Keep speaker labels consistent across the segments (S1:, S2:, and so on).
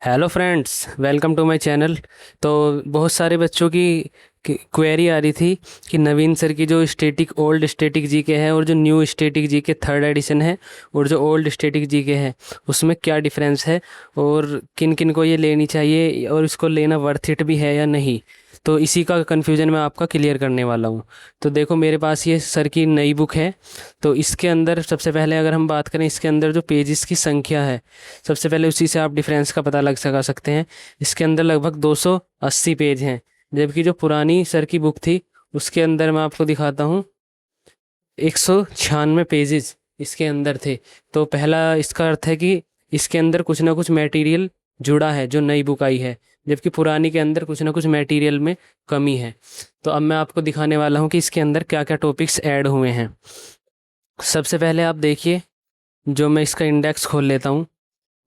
S1: Hello friends, welcome to my channel. तो बहुत सारे बच्चों की क्वेरी आ रही थी कि नवीन सर की जो स्टैटिक ओल्ड स्टैटिक जीके है और जो new static GK third edition है और जो ओल्ड स्टैटिक जीके है उसमें क्या डिफरेंस है और किन किन को ये लेनी चाहिए और इसको लेना वर्थ इट भी है या नहीं। तो इसी का कन्फ्यूज़न मैं आपका क्लियर करने वाला हूँ। तो देखो, मेरे पास ये सर की नई बुक है। तो इसके अंदर सबसे पहले अगर हम बात करें, इसके अंदर जो पेजेस की संख्या है, सबसे पहले उसी से आप डिफरेंस का पता लगा सकते हैं। इसके अंदर लगभग 280 पेज हैं, जबकि जो पुरानी सर की बुक थी उसके अंदर मैं आपको दिखाता हूँ 196 पेजेस इसके अंदर थे। तो पहला इसका अर्थ है कि इसके अंदर कुछ ना कुछ मटेरियल जुड़ा है जो नई बुक आई है, जबकि पुरानी के अंदर कुछ ना कुछ मटेरियल में कमी है। तो अब मैं आपको दिखाने वाला हूँ कि इसके अंदर क्या क्या टॉपिक्स ऐड हुए हैं। सबसे पहले आप देखिए, जो मैं इसका इंडेक्स खोल लेता हूँ।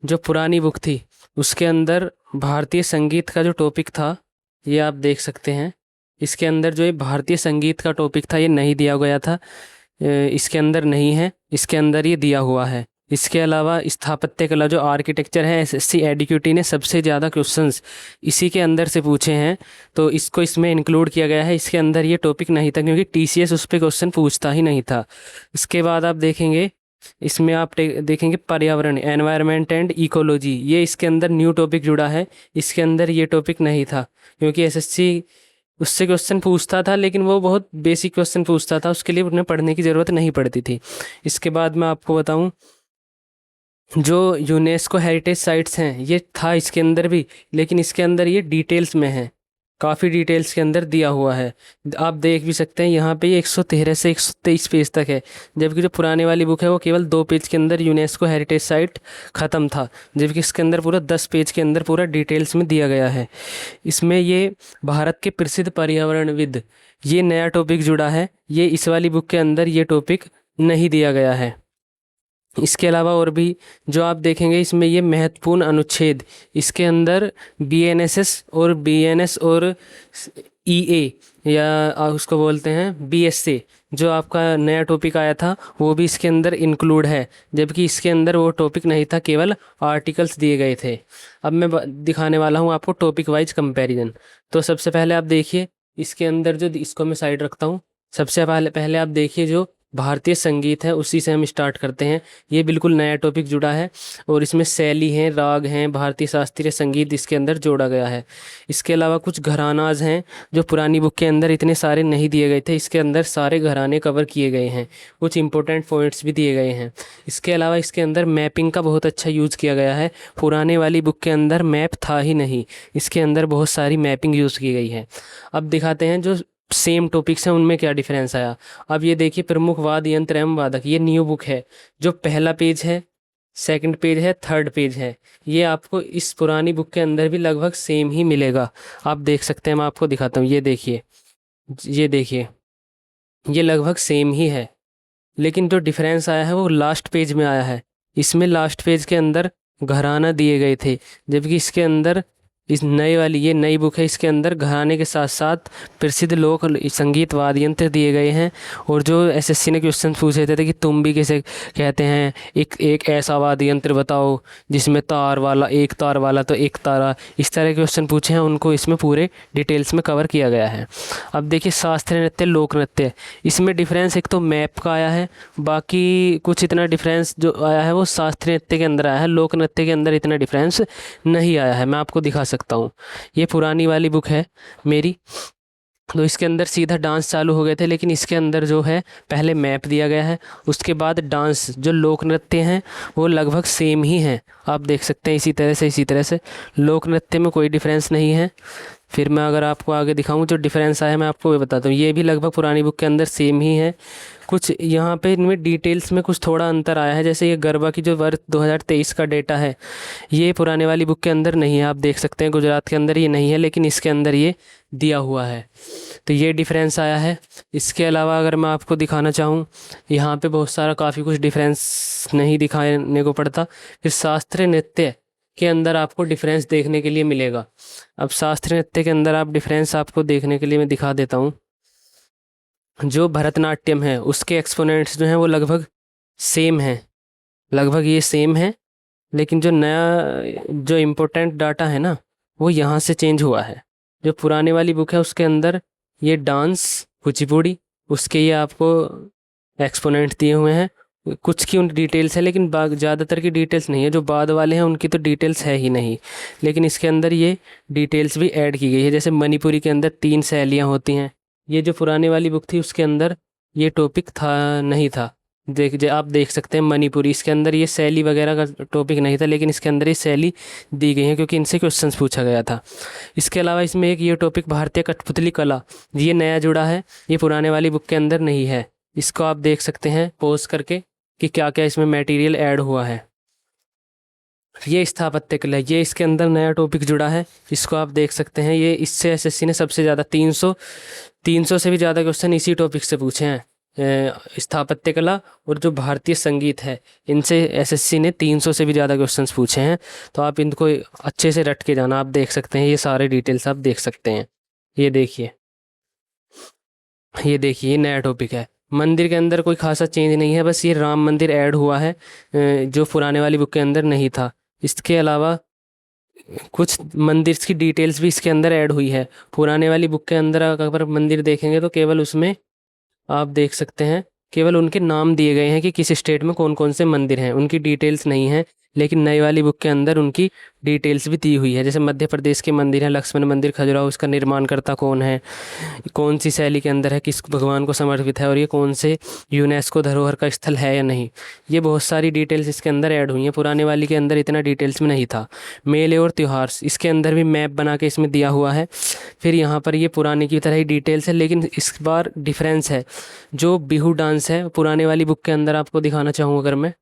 S1: जो पुरानी बुक थी उसके अंदर भारतीय संगीत का जो टॉपिक था, ये आप देख सकते हैं। इसके अंदर जो ये भारतीय संगीत का टॉपिक था ये नहीं दिया गया था, इसके अंदर नहीं है, इसके अंदर ये दिया हुआ है। इसके अलावा स्थापत्य कला जो आर्किटेक्चर है, एसएससी एडीक्यूटी ने सबसे ज़्यादा क्वेश्चंस इसी के अंदर से पूछे हैं, तो इसको इसमें इंक्लूड किया गया है। इसके अंदर ये टॉपिक नहीं था क्योंकि टीसीएस उस पर क्वेश्चन पूछता ही नहीं था। इसके बाद आप देखेंगे, इसमें आप देखेंगे पर्यावरण, एनवायरनमेंट एंड इकोलॉजी, ये इसके अंदर न्यू टॉपिक जुड़ा है। इसके अंदर ये टॉपिक नहीं था क्योंकि एसएससी उससे क्वेश्चन पूछता था, लेकिन वो बहुत बेसिक क्वेश्चन पूछता था, उसके लिए उन्हें पढ़ने की ज़रूरत नहीं पड़ती थी। इसके बाद मैं आपको बताऊं, जो यूनेस्को हेरिटेज साइट्स हैं ये था इसके अंदर भी, लेकिन इसके अंदर ये डिटेल्स में है, काफ़ी डिटेल्स के अंदर दिया हुआ है। आप देख भी सकते हैं यहाँ पे ये 113 से 123 पेज तक है, जबकि जो पुरानी वाली बुक है वो केवल 2 पेज के अंदर यूनेस्को हेरिटेज साइट ख़त्म था, जबकि इसके अंदर पूरा 10 पेज के अंदर पूरा डिटेल्स में दिया गया है। इसमें ये भारत के प्रसिद्ध पर्यावरणविद, ये नया टॉपिक जुड़ा है, ये इस वाली बुक के अंदर ये टॉपिक नहीं दिया गया है। इसके अलावा और भी जो आप देखेंगे, इसमें ये महत्वपूर्ण अनुच्छेद, इसके अंदर बीएनएसएस और बीएनएस और ईए या उसको बोलते हैं बीएसए, जो आपका नया टॉपिक आया था वो भी इसके अंदर इंक्लूड है, जबकि इसके अंदर वो टॉपिक नहीं था, केवल आर्टिकल्स दिए गए थे। अब मैं दिखाने वाला हूँ आपको टॉपिक वाइज कंपैरिजन। तो सबसे पहले आप देखिए, इसके अंदर जो, इसको मैं साइड रखता हूँ। सबसे पहले पहले आप देखिए जो भारतीय संगीत है उसी से हम स्टार्ट करते हैं। ये बिल्कुल नया टॉपिक जुड़ा है और इसमें शैली हैं, राग हैं, भारतीय शास्त्रीय संगीत इसके अंदर जोड़ा गया है। इसके अलावा कुछ घरानाज हैं जो पुरानी बुक के अंदर इतने सारे नहीं दिए गए थे, इसके अंदर सारे घराने कवर किए गए हैं, कुछ इंपॉर्टेंट पॉइंट्स भी दिए गए हैं। इसके अलावा इसके अंदर मैपिंग का बहुत अच्छा यूज़ किया गया है, पुराने वाली बुक के अंदर मैप था ही नहीं, इसके अंदर बहुत सारी मैपिंग यूज़ की गई है। अब दिखाते हैं जो सेम टॉपिक्स हैं उनमें क्या डिफरेंस आया। अब ये देखिए, प्रमुख वाद्य यंत्र एवं वादक, ये न्यू बुक है। जो पहला पेज है, सेकंड पेज है, थर्ड पेज है, ये आपको इस पुरानी बुक के अंदर भी लगभग सेम ही मिलेगा। आप देख सकते हैं, मैं आपको दिखाता हूँ, ये देखिए, ये देखिए, ये लगभग सेम ही है, लेकिन जो डिफरेंस आया है वो लास्ट पेज में आया है। इसमें लास्ट पेज के अंदर घराना दिए गए थे, जबकि इसके अंदर, इस नई वाली ये नई बुक है, इसके अंदर घराने के साथ साथ प्रसिद्ध लोक संगीत वाद्य यंत्र दिए गए हैं। और जो एसएससी ने क्वेश्चन पूछे थे कि तुम भी किसे कहते हैं, एक एक ऐसा वाद्य यंत्र बताओ जिसमें तार वाला, एक तार वाला तो एक तारा, इस तरह के क्वेश्चन पूछे हैं, उनको इसमें पूरे डिटेल्स में कवर किया गया है। अब देखिए, शास्त्रीय नृत्य, लोक नृत्य, इसमें डिफरेंस एक तो मैप का आया है, बाकी कुछ इतना डिफरेंस जो आया है वो शास्त्रीय नृत्य के अंदर आया है, लोक नृत्य के अंदर इतना डिफरेंस नहीं आया है। मैं आपको दिखा सकता हूँ, ये पुरानी वाली बुक है मेरी, तो इसके अंदर सीधा डांस चालू हो गए थे, लेकिन इसके अंदर जो है पहले मैप दिया गया है, उसके बाद डांस, जो लोक नृत्य हैं वो लगभग सेम ही हैं। आप देख सकते हैं, इसी तरह से लोक नृत्य में कोई डिफरेंस नहीं है। फिर मैं अगर आपको आगे दिखाऊं जो डिफरेंस आया है, मैं आपको ये बताता हूँ, ये भी लगभग पुरानी बुक के अंदर सेम ही है। कुछ यहाँ पे इनमें डिटेल्स में कुछ थोड़ा अंतर आया है, जैसे ये गरबा की जो वर्ष 2023 का डेटा है, ये पुराने वाली बुक के अंदर नहीं है। आप देख सकते हैं गुजरात के अंदर ये नहीं है, लेकिन इसके अंदर ये दिया हुआ है, तो ये डिफरेंस आया है। इसके अलावा अगर मैं आपको दिखाना चाहूँ, यहाँ पे बहुत सारा काफ़ी कुछ डिफरेंस नहीं दिखाने को पड़ता। फिर शास्त्रीय नृत्य के अंदर आपको डिफरेंस देखने के लिए मिलेगा। अब शास्त्रीय नृत्य के अंदर आप डिफरेंस आपको देखने के लिए मैं दिखा देता हूँ। जो भरतनाट्यम है उसके एक्सपोनेंट्स जो हैं वो लगभग सेम हैं, लगभग ये सेम है, लेकिन जो नया जो इम्पोर्टेंट डाटा है ना, वो यहाँ से चेंज हुआ है। जो पुराने वाली बुक है उसके अंदर ये डांस कुचिपुड़ी, उसके ये आपको एक्सपोनेंट दिए हुए हैं, कुछ की उन डिटेल्स है, लेकिन ज़्यादातर की डिटेल्स नहीं है। जो बाद वाले हैं उनकी तो डिटेल्स है ही नहीं, लेकिन इसके अंदर ये डिटेल्स भी ऐड की गई है। जैसे मणिपुरी के अंदर 3 शैलियाँ होती हैं। ये जो पुराने वाली बुक थी उसके अंदर ये टॉपिक था नहीं था। आप देख सकते हैं मणिपुरी, इसके अंदर ये शैली वगैरह का टॉपिक नहीं था, लेकिन इसके अंदर ये शैली दी गई है क्योंकि इनसे क्वेश्चंस पूछा गया था। इसके अलावा इसमें एक ये टॉपिक भारतीय कठपुतली कला, ये नया जुड़ा है, ये पुराने वाली बुक के अंदर नहीं है। इसको आप देख सकते हैं पॉज करके कि क्या क्या इसमें मटेरियल ऐड हुआ है। ये स्थापत्य कला, ये इसके अंदर नया टॉपिक जुड़ा है, इसको आप देख सकते हैं। ये इससे एसएससी ने सबसे ज़्यादा 300 से भी ज़्यादा क्वेश्चन इसी टॉपिक से पूछे हैं। स्थापत्य कला और जो भारतीय संगीत है, इनसे एसएससी ने 300 से भी ज़्यादा क्वेश्चंस पूछे हैं। तो आप इनको अच्छे से रट के जाना। आप देख सकते हैं ये सारे डिटेल्स आप देख सकते हैं। ये देखिए, ये देखिए, ये नया टॉपिक है। मंदिर के अंदर कोई खासा चेंज नहीं है, बस ये राम मंदिर ऐड हुआ है जो पुराने वाली बुक के अंदर नहीं था। इसके अलावा कुछ मंदिर की डिटेल्स भी इसके अंदर ऐड हुई है। पुराने वाली बुक के अंदर अगर मंदिर देखेंगे तो केवल उसमें आप देख सकते हैं केवल उनके नाम दिए गए हैं कि किस स्टेट में कौन कौन से मंदिर हैं, उनकी डिटेल्स नहीं है। लेकिन नई वाली बुक के अंदर उनकी डिटेल्स भी दी हुई है। जैसे मध्य प्रदेश के मंदिर हैं, लक्ष्मण मंदिर खजुराहो, उसका निर्माणकर्ता कौन है, कौन सी शैली के अंदर है, किस भगवान को समर्पित है, और ये कौन से यूनेस्को धरोहर का स्थल है या नहीं। ये बहुत सारी डिटेल्स इसके अंदर ऐड हुई हैं। पुराने वाली के अंदर इतना डिटेल्स में नहीं था। मेले और त्यौहार, इसके अंदर भी मैप बना के इसमें दिया हुआ है। फिर यहाँ पर ये पुराने की तरह ही डिटेल्स है, लेकिन इस बार डिफरेंस है। जो बिहू डांस है, पुराने वाली बुक के अंदर आपको दिखाना चाहूँ अगर मैं,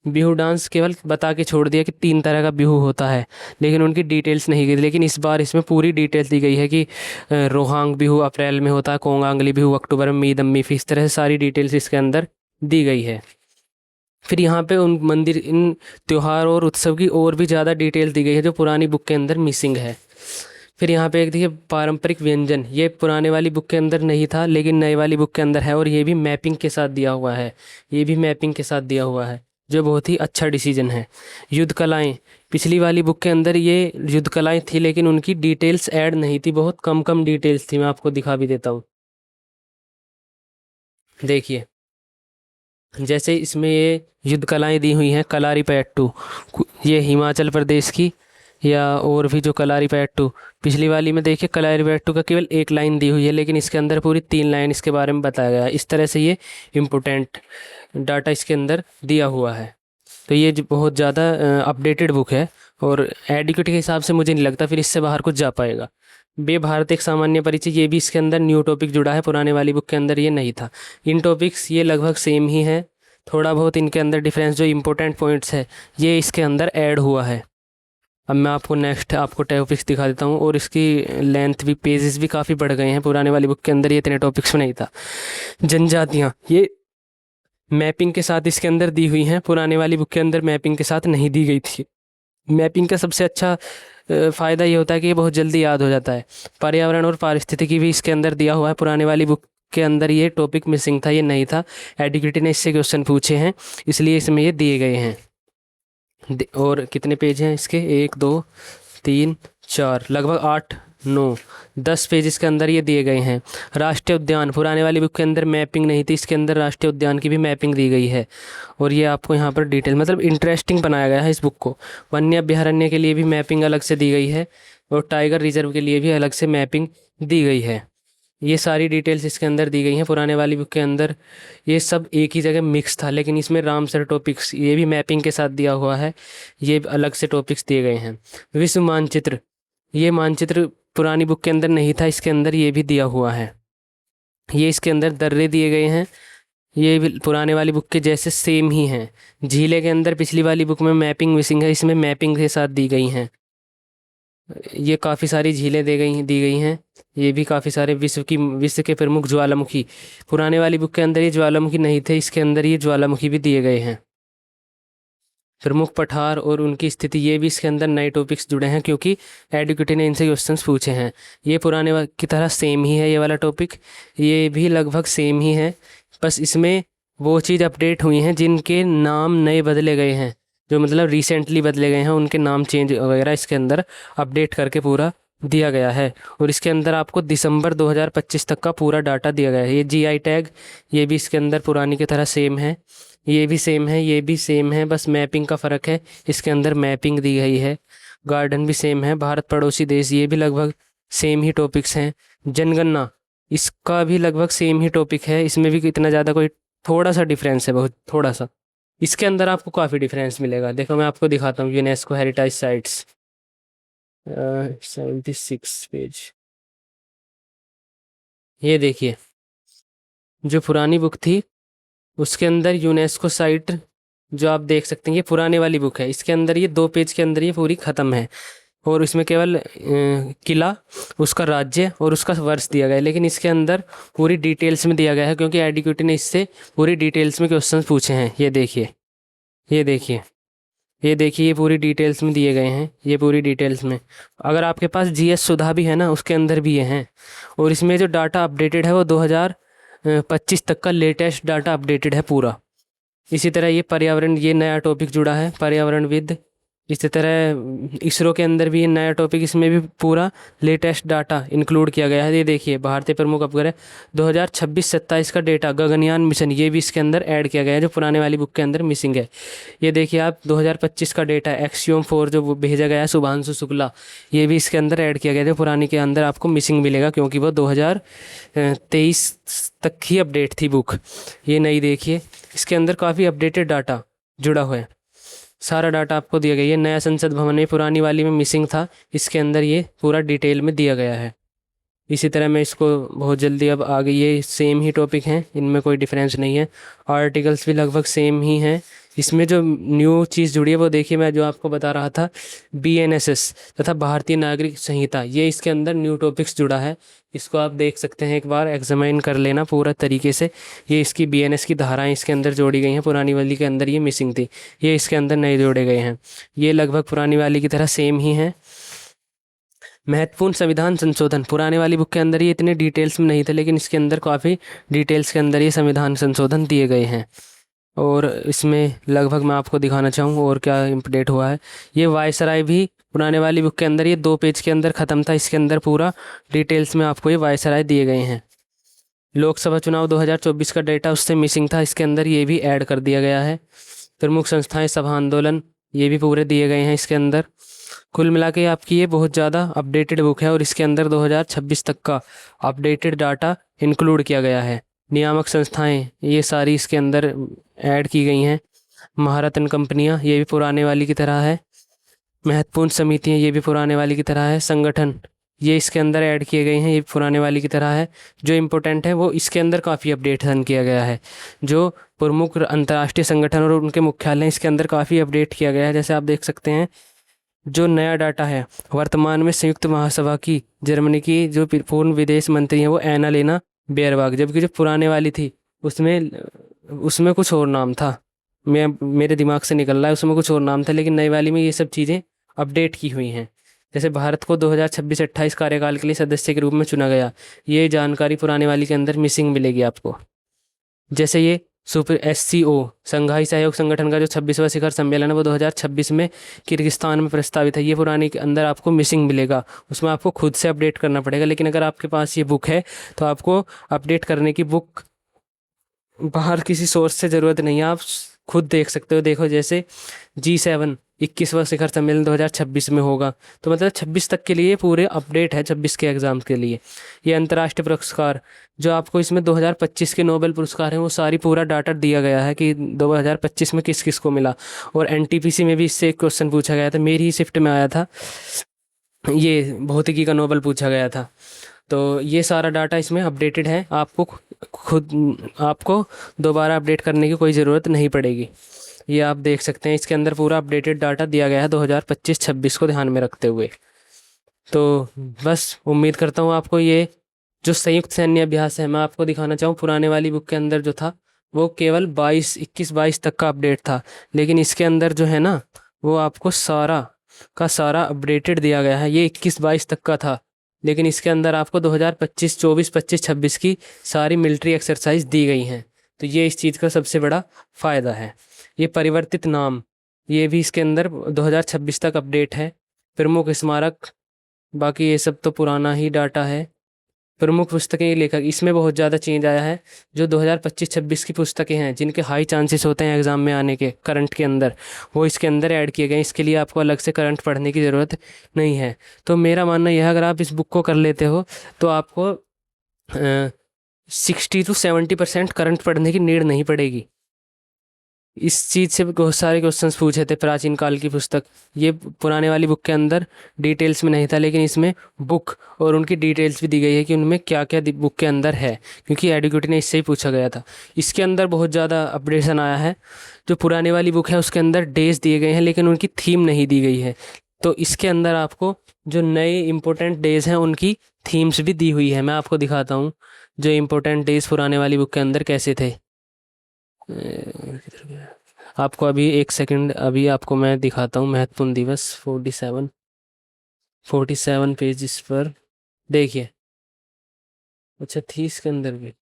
S1: बिहू डांस केवल बता के छोड़ दिया कि 3 तरह का बिहू होता है, लेकिन उनकी डिटेल्स नहीं गई। लेकिन इस बार इसमें पूरी डिटेल्स दी गई है कि रोहांग बिहू अप्रैल में होता है, कोंगांगली बिहू अक्टूबर में, मीदम्मी इस तरह से सारी डिटेल्स इसके अंदर दी गई है। फिर यहाँ पे उन मंदिर, इन त्योहार और उत्सव की और भी ज़्यादा डिटेल दी गई है जो पुरानी बुक के अंदर मिसिंग है। फिर यहाँ पे एक देखिए पारंपरिक व्यंजन, ये पुराने वाली बुक के अंदर नहीं था लेकिन नई वाली बुक के अंदर है, और ये भी मैपिंग के साथ दिया हुआ है। ये भी मैपिंग के साथ दिया हुआ है, जो बहुत ही अच्छा डिसीजन है। युद्ध कलाएँ, पिछली वाली बुक के अंदर ये युद्ध कलाएँ थी लेकिन उनकी डिटेल्स ऐड नहीं थी, बहुत कम कम डिटेल्स थी। मैं आपको दिखा भी देता हूँ, देखिए। जैसे इसमें ये युद्ध कलाएँ दी हुई हैं, कलारीपयट्टू, ये हिमाचल प्रदेश की, या और भी जो कलारीपयट्टू, पिछली वाली में देखिए कलारीपयट्टू का केवल 1 लाइन दी हुई है, लेकिन इसके अंदर पूरी 3 लाइन इसके बारे में बताया गया है। इस तरह से ये इम्पोर्टेंट डाटा इसके अंदर दिया हुआ है। तो ये बहुत ज़्यादा अपडेटेड बुक है, और एडिक्वेट के हिसाब से मुझे नहीं लगता फिर इससे बाहर कुछ जा पाएगा। बे भारत एक सामान्य परिचय, ये भी इसके अंदर न्यू टॉपिक जुड़ा है, पुराने वाली बुक के अंदर ये नहीं था। इन टॉपिक्स ये लगभग सेम ही है, थोड़ा बहुत इनके अंदर डिफरेंस, जो इम्पोर्टेंट पॉइंट्स है ये इसके अंदर ऐड हुआ है। अब मैं आपको नेक्स्ट आपको टॉपिक्स दिखा देता हूँ, और इसकी लेंथ भी, पेजेस भी काफ़ी बढ़ गए हैं। पुराने वाली बुक के अंदर ये इतने टॉपिक्स में नहीं था। जनजातियाँ, ये मैपिंग के साथ इसके अंदर दी हुई हैं, पुराने वाली बुक के अंदर मैपिंग के साथ नहीं दी गई थी। मैपिंग का सबसे अच्छा फ़ायदा ये होता है कि ये बहुत जल्दी याद हो जाता है। पर्यावरण और पारिस्थितिकी भी इसके अंदर दिया हुआ है, पुराने वाली बुक के अंदर ये टॉपिक मिसिंग था, ये नहीं था। एडिक्विटी ने इससे क्वेश्चन पूछे हैं, इसलिए इसमें ये दिए गए हैं। और कितने पेज हैं इसके, 1 2 3 4, लगभग 8 9 10 पेज इसके अंदर ये दिए गए हैं। राष्ट्रीय उद्यान, पुराने वाली बुक के अंदर मैपिंग नहीं थी, इसके अंदर राष्ट्रीय उद्यान की भी मैपिंग दी गई है, और ये आपको यहाँ पर डिटेल, मतलब इंटरेस्टिंग बनाया गया है इस बुक को। वन्य अभ्यारण्य के लिए भी मैपिंग अलग से दी गई है, और टाइगर रिजर्व के लिए भी अलग से मैपिंग दी गई है। ये सारी डिटेल्स इसके अंदर दी गई हैं। पुराने वाली बुक के अंदर ये सब एक ही जगह मिक्स था, लेकिन इसमें रामसर टॉपिक्स ये भी मैपिंग के साथ दिया हुआ है, ये अलग से टॉपिक्स दिए गए हैं। विश्व मानचित्र, ये मानचित्र पुरानी बुक के अंदर नहीं था, इसके अंदर ये भी दिया हुआ है। ये इसके अंदर दर्रे दिए गए हैं, ये भी पुराने वाली बुक के जैसे सेम ही हैं। झीलें के अंदर पिछली वाली बुक में मैपिंग मिसिंग है, इसमें मैपिंग के साथ दी गई हैं। ये काफ़ी सारी झीलें दी गई हैं, ये भी काफ़ी सारे विश्व के प्रमुख ज्वालामुखी, पुराने वाली बुक के अंदर ये ज्वालामुखी नहीं थे, इसके अंदर ये ज्वालामुखी भी दिए गए हैं। प्रमुख पठार और उनकी स्थिति, ये भी इसके अंदर नए टॉपिक्स जुड़े हैं क्योंकि एडुकेटी ने इनसे क्वेश्चंस पूछे हैं। ये पुराने की तरह सेम ही है, ये वाला टॉपिक ये भी लगभग सेम ही है, बस इसमें वो चीज़ अपडेट हुई हैं जिनके नाम नए बदले गए हैं। जो मतलब रिसेंटली बदले गए हैं उनके नाम चेंज वगैरह इसके अंदर अपडेट करके पूरा दिया गया है। और इसके अंदर आपको दिसंबर 2025 तक का पूरा डाटा दिया गया है। ये जीआई टैग ये भी इसके अंदर पुरानी की तरह सेम है, ये भी सेम है, ये भी सेम है, बस मैपिंग का फ़र्क है, इसके अंदर मैपिंग दी गई है। गार्डन भी सेम है, भारत पड़ोसी देश ये भी लगभग सेम ही टॉपिक्स हैं। जनगणना इसका भी लगभग सेम ही टॉपिक है, इसमें भी इतना ज़्यादा कोई थोड़ा सा डिफरेंस है, बहुत थोड़ा सा। इसके अंदर आपको काफ़ी डिफरेंस मिलेगा। देखो मैं आपको दिखाता हूँ यूनेस्को हेरिटेज साइट्स 76 पेज। ये देखिए जो पुरानी बुक थी उसके अंदर यूनेस्को साइट जो आप देख सकते हैं ये पुराने वाली बुक है, इसके अंदर ये 2 पेज के अंदर ये पूरी ख़त्म है और इसमें केवल किला, उसका राज्य और उसका वर्ष दिया गया है। लेकिन इसके अंदर पूरी डिटेल्स में दिया गया है क्योंकि एडीक्यूटी ने इससे पूरी डिटेल्स में क्वेश्चंस पूछे हैं। ये देखिए, ये देखिए, ये देखिए, ये पूरी डिटेल्स में दिए गए हैं, ये पूरी डिटेल्स में। अगर आपके पास जीएस सुधा भी है ना उसके अंदर भी ये हैं। और इसमें जो डाटा अपडेटेड है वो 2025 तक का लेटेस्ट डाटा अपडेटेड है पूरा। इसी तरह ये पर्यावरण, ये नया टॉपिक जुड़ा है पर्यावरणविद। इसी तरह इसरो के अंदर भी ये नया टॉपिक, इसमें भी पूरा लेटेस्ट डाटा इंक्लूड किया गया है। ये देखिए भारतीय प्रमुख उपग्रह 2026-27 का डेटा गगनयान मिशन ये भी इसके अंदर ऐड किया गया है जो पुराने वाली बुक के अंदर मिसिंग है। ये देखिए आप 2025 का डेटा एक्सियोम 4 जो भेजा गया है शुभांशु शुक्ला ये भी इसके अंदर ऐड किया गया है जो पुरानी के अंदर आपको मिसिंग मिलेगा क्योंकि वो 2023 तक ही अपडेट थी बुक। ये नई देखिए इसके अंदर काफ़ी अपडेटेड डाटा जुड़ा हुआ है, सारा डाटा आपको दिया गया। ये नया संसद भवन में पुरानी वाली में मिसिंग था, इसके अंदर ये पूरा डिटेल में दिया गया है। इसी तरह मैं इसको बहुत जल्दी अब आगे, ये सेम ही टॉपिक हैं, इनमें कोई डिफरेंस नहीं है। आर्टिकल्स भी लगभग सेम ही हैं। इसमें जो न्यू चीज़ जुड़ी है वो देखिए, मैं जो आपको बता रहा था बीएनएसएस तथा भारतीय नागरिक संहिता ये इसके अंदर न्यू टॉपिक्स जुड़ा है। इसको आप देख सकते हैं, एक बार एग्जामिन कर लेना पूरा तरीके से। ये इसकी बीएनएस की धाराएं इसके अंदर जोड़ी गई हैं, पुरानी वाली के अंदर ये मिसिंग थी, ये इसके अंदर नए जोड़े गए हैं। ये लगभग पुरानी वाली की तरह सेम ही हैं। महत्वपूर्ण संविधान संशोधन पुराने वाली बुक के अंदर ये इतने डिटेल्स में नहीं थे लेकिन इसके अंदर काफ़ी डिटेल्स के अंदर ये संविधान संशोधन दिए गए हैं। और इसमें लगभग मैं आपको दिखाना चाहूँ और क्या अपडेट हुआ है। ये वायसराय भी पुराने वाली बुक के अंदर ये 2 पेज के अंदर ख़त्म था, इसके अंदर पूरा डिटेल्स में आपको ये वायसराय दिए गए हैं। लोकसभा चुनाव 2024 का डेटा उससे मिसिंग था, इसके अंदर ये भी ऐड कर दिया गया है। प्रमुख संस्थाएं सभा आंदोलन ये भी पूरे दिए गए हैं इसके अंदर। कुल मिला के आपकी ये बहुत ज़्यादा अपडेटेड बुक है और इसके अंदर 2026 तक का अपडेटेड डाटा इंक्लूड किया गया है। नियामक संस्थाएं ये सारी इसके अंदर ऐड की गई हैं। महारत्न कंपनियां ये भी पुराने वाली की तरह है। महत्वपूर्ण समितियां ये भी पुराने वाली की तरह है। संगठन ये इसके अंदर ऐड किए गए हैं, ये पुराने वाली की तरह है। जो इम्पोर्टेंट है वो इसके अंदर काफ़ी अपडेशन किया गया है। जो प्रमुख अंतर्राष्ट्रीय संगठन और उनके मुख्यालय इसके अंदर काफ़ी अपडेट किया गया है। जैसे आप देख सकते हैं जो नया डाटा है वर्तमान में संयुक्त महासभा की जर्मनी की जो पूर्व विदेश मंत्री हैं वो एनालेना बेयरबाग, जबकि जो पुराने वाली थी उसमें उसमें कुछ और नाम था, मेरे दिमाग से निकल रहा है, उसमें कुछ और नाम था। लेकिन नई वाली में ये सब चीज़ें अपडेट की हुई हैं। जैसे भारत को 2026-28 कार्यकाल के लिए सदस्य के रूप में चुना गया, ये जानकारी पुराने वाली के अंदर मिसिंग मिलेगी आपको। जैसे ये सुपर SCO संघाई सहयोग संगठन का जो 26वां शिखर सम्मेलन है वो 2026 में किर्गिस्तान में प्रस्तावित है, ये पुराने के अंदर आपको मिसिंग मिलेगा। उसमें आपको खुद से अपडेट करना पड़ेगा, लेकिन अगर आपके पास ये बुक है तो आपको अपडेट करने की बुक बाहर किसी सोर्स से ज़रूरत नहीं है, आप खुद देख सकते हो। देखो जैसे G7 21वां शिखर सम्मेलन 2026 में होगा, तो मतलब 26 तक के लिए पूरे अपडेट है 26 के एग्ज़ाम के लिए। ये अंतर्राष्ट्रीय पुरस्कार जो आपको इसमें 2025 के नोबेल पुरस्कार हैं वो सारी पूरा डाटा दिया गया है कि 2025 में किस किस को मिला। और NTPC में भी इससे एक क्वेश्चन पूछा गया था, मेरी ही शिफ्ट में आया था, ये भौतिकी का नोबेल पूछा गया था। तो ये सारा डाटा इसमें अपडेटेड है, आपको आपको दोबारा अपडेट करने की कोई ज़रूरत नहीं पड़ेगी। ये आप देख सकते हैं इसके अंदर पूरा अपडेटेड डाटा दिया गया है 2025-26 को ध्यान में रखते हुए। तो बस उम्मीद करता हूँ आपको ये जो संयुक्त सैन्य अभ्यास है मैं आपको दिखाना चाहूँ। पुराने वाली बुक के अंदर जो था वो केवल 21-22 तक का अपडेट था, लेकिन इसके अंदर जो है ना वो आपको सारा का सारा अपडेटेड दिया गया है। ये 21-22 तक का था, लेकिन इसके अंदर आपको 2025, 24, 25, 26 की सारी मिलिट्री एक्सरसाइज दी गई हैं। तो ये इस चीज़ का सबसे बड़ा फ़ायदा है। ये परिवर्तित नाम ये भी इसके अंदर 2026 तक अपडेट है। प्रमुख स्मारक, बाकी ये सब तो पुराना ही डाटा है। प्रमुख पुस्तकें, लेखक, इसमें बहुत ज़्यादा चेंज आया है। जो 2025-26 की पुस्तकें हैं जिनके हाई चांसेस होते हैं एग्ज़ाम में आने के करंट के अंदर, वो इसके अंदर ऐड किए गए हैं। इसके लिए आपको अलग से करंट पढ़ने की ज़रूरत नहीं है। तो मेरा मानना यह है, अगर आप इस बुक को कर लेते हो तो आपको 60 to 70% करंट पढ़ने की नीड नहीं पड़ेगी। इस चीज़ से बहुत सारे क्वेश्चंस पूछे थे प्राचीन काल की पुस्तक। ये पुराने वाली बुक के अंदर डिटेल्स में नहीं था, लेकिन इसमें बुक और उनकी डिटेल्स भी दी गई है कि उनमें क्या क्या बुक के अंदर है, क्योंकि एडुकेटी ने इससे ही पूछा गया था। इसके अंदर बहुत ज़्यादा अपडेशन आया है। जो पुरानी वाली बुक है उसके अंदर डेज दिए गए हैं, लेकिन उनकी थीम नहीं दी गई है। तो इसके अंदर आपको जो नए इम्पोर्टेंट डेज हैं उनकी थीम्स भी दी हुई है। मैं आपको दिखाता हूँ जो इम्पोर्टेंट डेज पुराने वाली बुक के अंदर कैसे थे। आपको अभी एक सेकंड, अभी आपको मैं दिखाता हूँ। महत्वपूर्ण दिवस 47 पेज पर देखिए। अच्छा, थी इसके अंदर भी,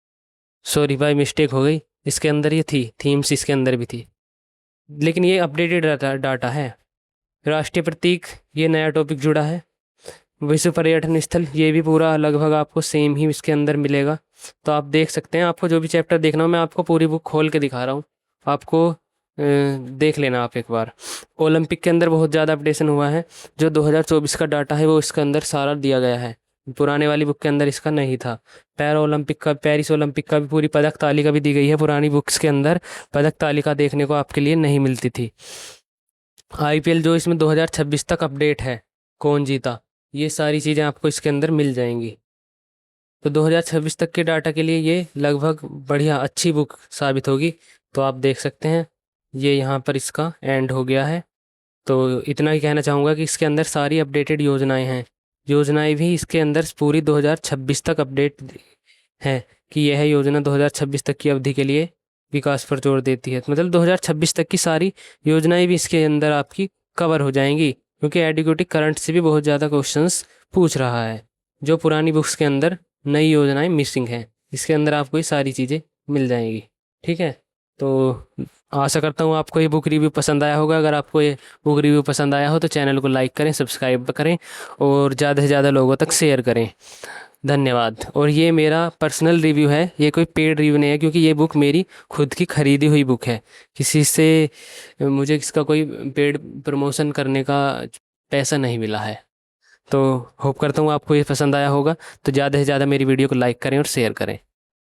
S1: सॉरी भाई मिस्टेक हो गई। इसके अंदर ये थी, थीम्स इसके अंदर भी थी, लेकिन ये अपडेटेड डाटा है। राष्ट्रीय प्रतीक, ये नया टॉपिक जुड़ा है। विश्व पर्यटन स्थल, ये भी पूरा लगभग आपको सेम ही इसके अंदर मिलेगा। तो आप देख सकते हैं, आपको जो भी चैप्टर देखना हो, मैं आपको पूरी बुक खोल के दिखा रहा हूँ, आपको देख लेना आप एक बार। ओलंपिक के अंदर बहुत ज़्यादा अपडेशन हुआ है। जो 2024 का डाटा है वो इसके अंदर सारा दिया गया है। पुराने वाली बुक के अंदर इसका नहीं था। पेरिस ओलंपिक का भी पूरी पदक तालिका भी दी गई है। पुरानी बुक्स के अंदर पदक तालिका देखने को आपके लिए नहीं मिलती थी। आईपीएल जो इसमें 2026 तक अपडेट है, कौन जीता, ये सारी चीज़ें आपको इसके अंदर मिल जाएंगी। तो 2026 तक के डाटा के लिए ये लगभग बढ़िया अच्छी बुक साबित होगी। तो आप देख सकते हैं, ये यहाँ पर इसका एंड हो गया है। तो इतना ही कहना चाहूँगा कि इसके अंदर सारी अपडेटेड योजनाएं हैं। योजनाएं भी इसके अंदर पूरी 2026 तक अपडेट है कि यह योजना 2026 तक की अवधि के लिए विकास पर जोर देती है। मतलब 2026 तक की सारी योजनाएं भी इसके अंदर आपकी कवर हो जाएंगी, क्योंकि एडुकेटी करंट से भी बहुत ज़्यादा क्वेश्चंस पूछ रहा है। जो पुरानी बुक्स के अंदर नई योजनाएं मिसिंग हैं, इसके अंदर आपको ये सारी चीज़ें मिल जाएंगी। ठीक है, तो आशा करता हूँ आपको ये बुक रिव्यू पसंद आया होगा। अगर आपको ये बुक रिव्यू पसंद आया हो तो चैनल को लाइक करें, सब्सक्राइब करें और ज़्यादा से ज़्यादा लोगों तक शेयर करें। धन्यवाद। और ये मेरा पर्सनल रिव्यू है, ये कोई पेड रिव्यू नहीं है, क्योंकि ये बुक मेरी खुद की ख़रीदी हुई बुक है। किसी से मुझे इसका कोई पेड प्रमोशन करने का पैसा नहीं मिला है। तो होप करता हूँ आपको ये पसंद आया होगा। तो ज़्यादा से ज़्यादा मेरी वीडियो को लाइक करें और शेयर करें।